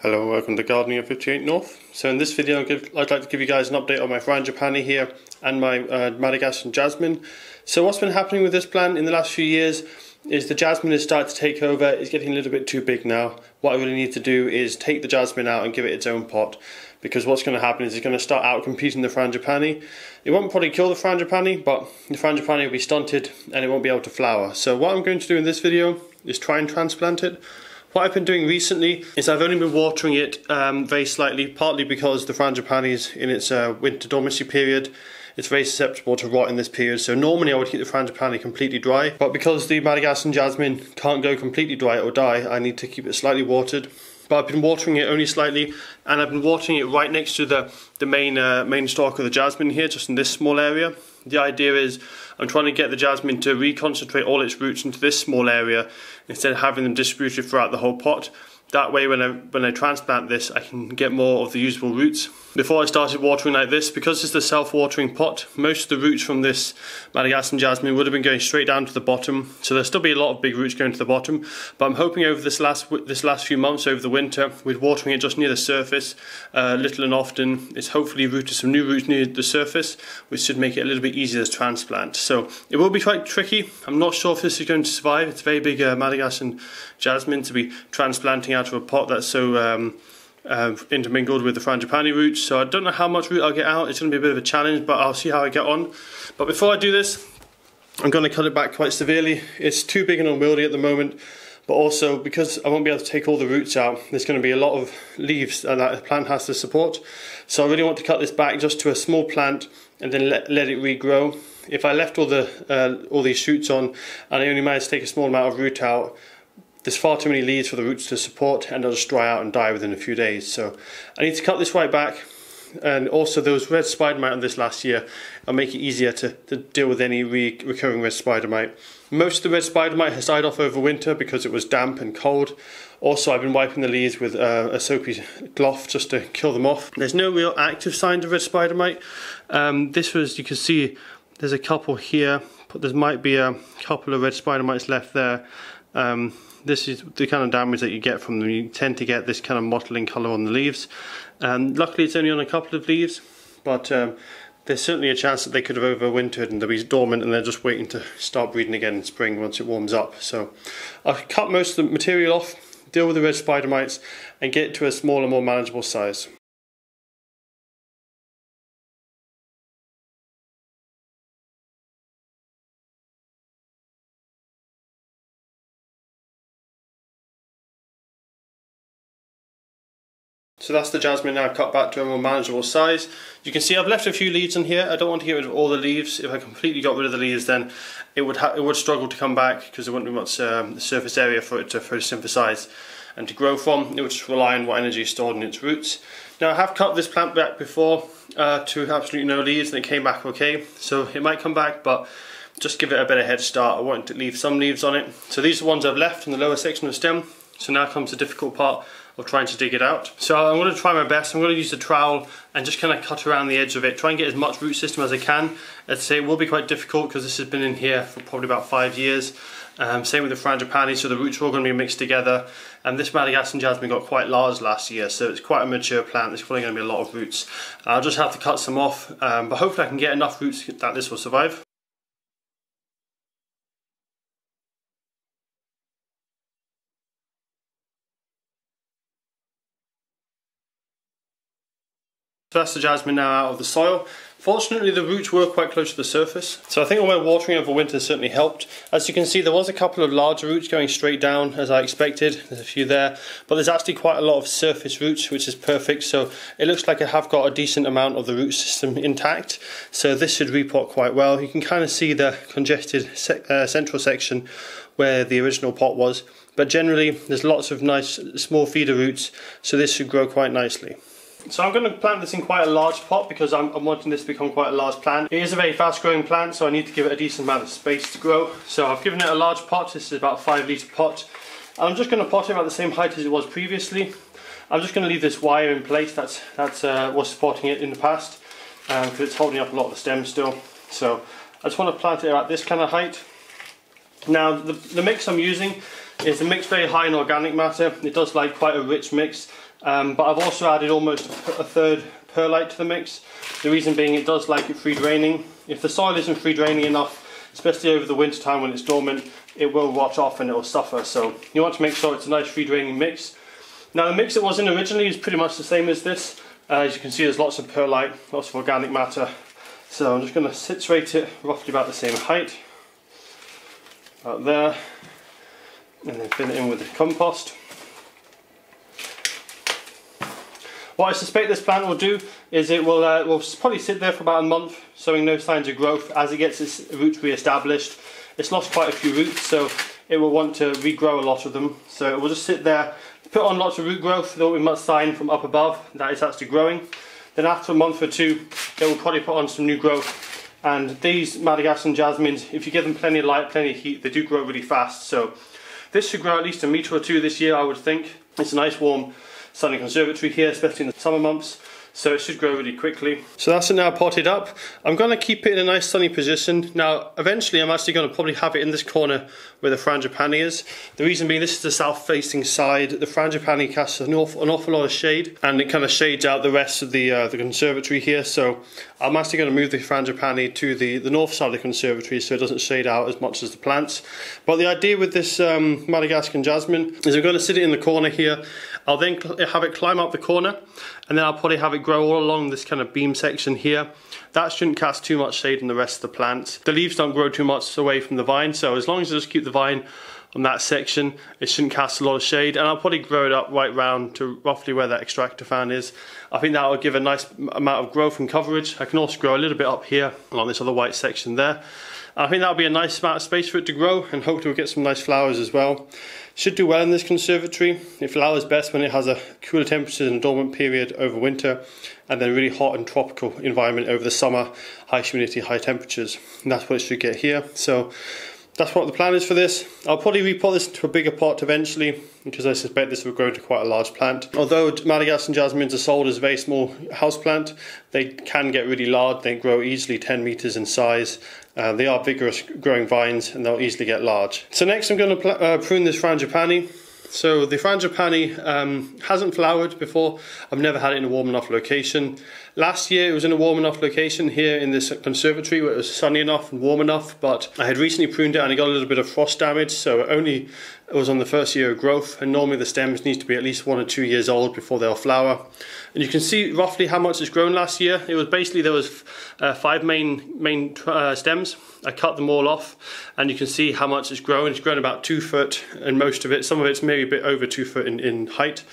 Hello and welcome to Gardening at 58 North. So in this video I'd like to give you guys an update on my Frangipani here and my Madagascar Jasmine. So what's been happening with this plant in the last few years is the jasmine has started to take over. It's getting a little bit too big now. What I really need to do is take the jasmine out and give it its own pot, because what's going to happen is it's going to start out competing the Frangipani. It won't probably kill the Frangipani, but the Frangipani will be stunted and it won't be able to flower. So what I'm going to do in this video is try and transplant it. What I've been doing recently is I've only been watering it very slightly, partly because the Frangipani is in its winter dormancy period. It's very susceptible to rot in this period, so normally I would keep the Frangipani completely dry, but because the Madagascar Jasmine can't go completely dry, it will die, I need to keep it slightly watered. But I've been watering it only slightly, and I've been watering it right next to the main stalk of the jasmine here, just in this small area. The idea is I'm trying to get the jasmine to reconcentrate all its roots into this small area instead of having them distributed throughout the whole pot. That way when I transplant this, I can get more of the usable roots. Before I started watering like this, because it's a self-watering pot, most of the roots from this Madagascar Jasmine would have been going straight down to the bottom, so there'll still be a lot of big roots going to the bottom. But I'm hoping over this last few months, over the winter, with watering it just near the surface, little and often, it's hopefully rooted some new roots near the surface, which should make it a little bit easier to transplant. So it will be quite tricky. I'm not sure if this is going to survive. It's a very big Madagascar Jasmine to be transplanting out of a pot that's so intermingled with the Frangipani roots, so I don't know how much root I'll get out. It's going to be a bit of a challenge, but I'll see how I get on. But before I do this, I'm going to cut it back quite severely. It's too big and unwieldy at the moment, but also because I won't be able to take all the roots out, there's going to be a lot of leaves that the plant has to support. So I really want to cut this back just to a small plant and then let it regrow. If I left all these shoots on and I only managed to take a small amount of root out, there's far too many leaves for the roots to support, and they'll just dry out and die within a few days. So I need to cut this right back, and also there was red spider mite on this last year. I'll make it easier to deal with any recurring red spider mite. Most of the red spider mite has died off over winter because it was damp and cold. Also, I've been wiping the leaves with a soapy cloth just to kill them off. There's no real active signs of red spider mite. You can see there's a couple here, but there might be a couple of red spider mites left there. This is the kind of damage that you get from them. You tend to get this kind of mottling colour on the leaves. Luckily it's only on a couple of leaves, but there's certainly a chance that they could have overwintered and they'll be dormant and they're just waiting to start breeding again in spring once it warms up. So I'll cut most of the material off, deal with the red spider mites, and get it to a smaller, more manageable size. So that's the jasmine now cut back to a more manageable size. You can see I've left a few leaves in here. I don't want to get rid of all the leaves. If I completely got rid of the leaves, then it would struggle to come back because there wouldn't be much surface area for it to photosynthesize and to grow from. It would just rely on what energy is stored in its roots. Now I have cut this plant back before to absolutely no leaves, and it came back okay. So it might come back, but just give it a better head start. I want to leave some leaves on it. So these are the ones I've left in the lower section of the stem. So now comes the difficult part of trying to dig it out. So I'm going to try my best. I'm going to use the trowel and just kind of cut around the edge of it, try and get as much root system as I can. As I say, it will be quite difficult because this has been in here for probably about 5 years. Same with the Frangipani, so the roots are all going to be mixed together. And this Madagascar Jasmine got quite large last year, so it's quite a mature plant. There's probably going to be a lot of roots. I'll just have to cut some off, but hopefully I can get enough roots that this will survive. So that's the jasmine now out of the soil. Fortunately the roots were quite close to the surface, so I think all my watering over winter certainly helped. As you can see, there was a couple of larger roots going straight down as I expected. There's a few there, but there's actually quite a lot of surface roots, which is perfect. So it looks like I have got a decent amount of the root system intact, so this should repot quite well. You can kind of see the congested central section where the original pot was, but generally there's lots of nice small feeder roots, so this should grow quite nicely. So I'm going to plant this in quite a large pot because I'm wanting this to become quite a large plant. It is a very fast growing plant, so I need to give it a decent amount of space to grow. So I've given it a large pot. This is about a 5 litre pot. And I'm just going to pot it about the same height as it was previously. I'm just going to leave this wire in place that's was supporting it in the past, because it's holding up a lot of the stem still. So I just want to plant it at this kind of height. Now the mix I'm using is a mix very high in organic matter. It does like quite a rich mix. but I've also added almost a third perlite to the mix. The reason being, it does like it free draining. If the soil isn't free draining enough, especially over the winter time when it's dormant, it will rot off and it will suffer. So you want to make sure it's a nice free draining mix. Now the mix it was in originally is pretty much the same as this. As you can see, there's lots of perlite, lots of organic matter. So I'm just going to situate it roughly about the same height, about there, and then fill it in with the compost. What I suspect this plant will do is it will probably sit there for about a month, showing no signs of growth. As it gets its roots re-established, it's lost quite a few roots, so it will want to regrow a lot of them. So it will just sit there, put on lots of root growth. There will be much sign from up above that it's actually growing. Then after a month or two, it will probably put on some new growth. And these Madagascar Jasmines, if you give them plenty of light, plenty of heat, they do grow really fast. So this should grow at least 1 metre or 2 this year, I would think. It's a nice warm sunny conservatory here, especially in the summer months, so it should grow really quickly. So that's it now potted up. I'm going to keep it in a nice sunny position. Now eventually I'm actually going to probably have it in this corner where the Frangipani is. The reason being, this is the south facing side. The Frangipani casts an awful lot of shade, and it kind of shades out the rest of the conservatory here. So I'm actually going to move the Frangipani to the north side of the conservatory so it doesn't shade out as much as the plants. But the idea with this Madagascar Jasmine is I'm going to sit it in the corner here. I'll then have it climb up the corner, and then I'll probably have it grow all along this kind of beam section here. That shouldn't cast too much shade on the rest of the plants. The leaves don't grow too much away from the vine, so as long as I just keep the vine on that section, it shouldn't cast a lot of shade. And I'll probably grow it up right round to roughly where that extractor fan is. I think that will give a nice amount of growth and coverage. I can also grow a little bit up here along this other white section there. I think that'll be a nice amount of space for it to grow, and hopefully we'll get some nice flowers as well. Should do well in this conservatory. It flowers best when it has a cooler temperatures and dormant period over winter, and then really hot and tropical environment over the summer, high humidity, high temperatures. And that's what it should get here. So that's what the plan is for this. I'll probably repot this into a bigger pot eventually, because I suspect this will grow into quite a large plant. Although Madagascar Jasmines are sold as a very small house plant, they can get really large. They grow easily 10 meters in size. They are vigorous growing vines, and they'll easily get large. So next I'm going to prune this Frangipani. So the Frangipani hasn't flowered before. I've never had it in a warm enough location. Last year it was in a warm enough location here in this conservatory where it was sunny enough and warm enough, but I had recently pruned it and it got a little bit of frost damage, so it was on the first year of growth, and normally the stems need to be at least 1 or 2 years old before they'll flower. And you can see roughly how much it's grown last year. It was basically, there was 5 main stems. I cut them all off, and you can see how much it's grown. It's grown about 2 foot, and most of it, some of it's maybe a bit over 2 foot in height.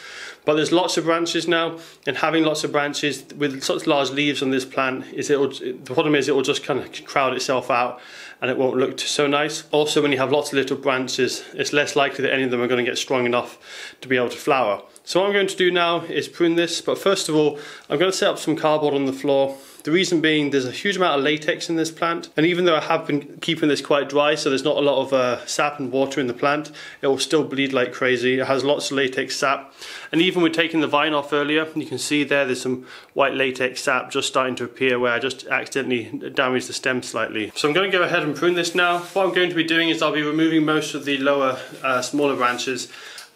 But there's lots of branches now, and having lots of branches with such large leaves on this plant, the problem is it will just kind of crowd itself out, and it won't look so nice. Also, when you have lots of little branches, it's less likely that any of them are going to get strong enough to be able to flower. So what I'm going to do now is prune this, but first of all, I'm going to set up some cardboard on the floor. The reason being, there's a huge amount of latex in this plant, and even though I have been keeping this quite dry, so there's not a lot of sap and water in the plant, it will still bleed like crazy. It has lots of latex sap, and even with taking the vine off earlier, you can see there's some white latex sap just starting to appear where I just accidentally damaged the stem slightly. So I'm going to go ahead and prune this now. What I'm going to be doing is I'll be removing most of the lower, smaller branches,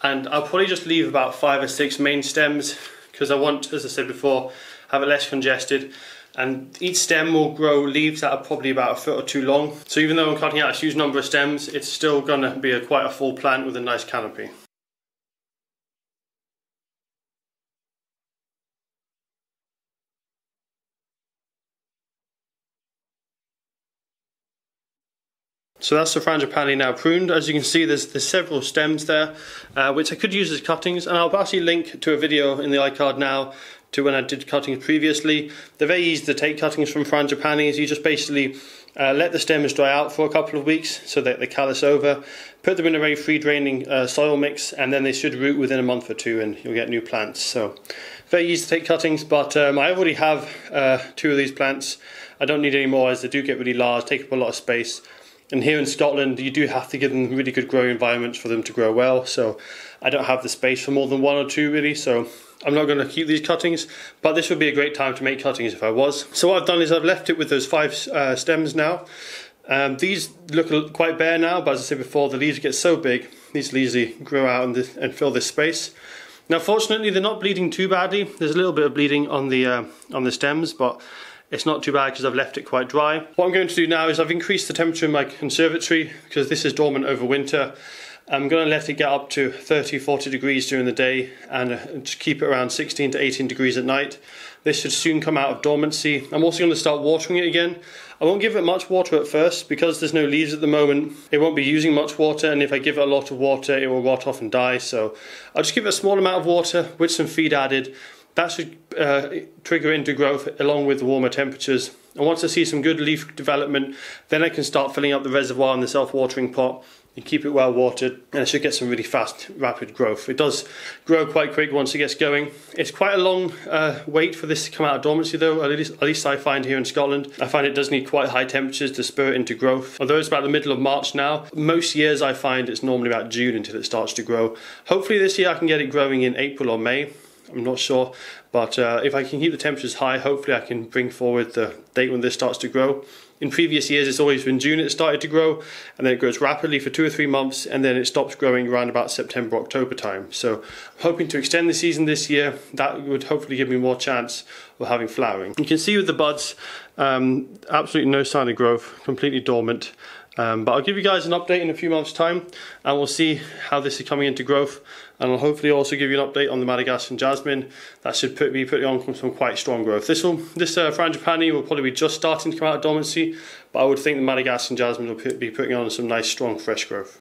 and I'll probably just leave about 5 or 6 main stems, because I want, as I said before, have it less congested. And each stem will grow leaves that are probably about 1 foot or 2 long. So even though I'm cutting out a huge number of stems, it's still going to be quite a full plant with a nice canopy. So that's the Frangipani now pruned. As you can see, there's several stems there, which I could use as cuttings, and I'll actually link to a video in the iCard now to when I did cuttings previously. They're very easy to take cuttings from Frangipanis. You just basically let the stems dry out for a couple of weeks so that they callus over, put them in a very free draining soil mix, and then they should root within a month or 2 and you'll get new plants. So very easy to take cuttings, but I already have 2 of these plants. I don't need any more as they do get really large, take up a lot of space. And here in Scotland, you do have to give them really good growing environments for them to grow well. So I don't have the space for more than 1 or 2 really. So I'm not going to keep these cuttings, but this would be a great time to make cuttings if I was. So what I've done is I've left it with those 5 stems now. These look quite bare now, but as I said before, the leaves get so big, these will easily grow out and fill this space. Now fortunately they're not bleeding too badly. There's a little bit of bleeding on the stems, but it's not too bad because I've left it quite dry. What I'm going to do now is I've increased the temperature in my conservatory because this is dormant over winter. I'm going to let it get up to 30-40 degrees during the day and just keep it around 16 to 18 degrees at night. This should soon come out of dormancy. I'm also going to start watering it again. I won't give it much water at first because there's no leaves at the moment. It won't be using much water, and if I give it a lot of water it will rot off and die. So I'll just give it a small amount of water with some feed added. That should trigger into growth along with the warmer temperatures. And once I see some good leaf development, then I can start filling up the reservoir in the self-watering pot and keep it well watered, and it should get some really fast, rapid growth. It does grow quite quick once it gets going. It's quite a long wait for this to come out of dormancy though, at least I find here in Scotland. I find it does need quite high temperatures to spur it into growth. Although it's about the middle of March now, most years I find it's normally about June until it starts to grow. Hopefully this year I can get it growing in April or May. I'm not sure, but if I can keep the temperatures high, hopefully I can bring forward the date when this starts to grow. In previous years it's always been June it started to grow, and then it grows rapidly for 2 or 3 months, and then it stops growing around about September, October time. So I'm hoping to extend the season this year. That would hopefully give me more chance of having flowering. You can see with the buds, absolutely no sign of growth, completely dormant. But I'll give you guys an update in a few months' time, and we'll see how this is coming into growth. And I'll hopefully also give you an update on the Madagascar Jasmine. That should be putting on some quite strong growth. This Frangipani will probably be just starting to come out of dormancy, but I would think the Madagascar Jasmine will be putting on some nice, strong, fresh growth.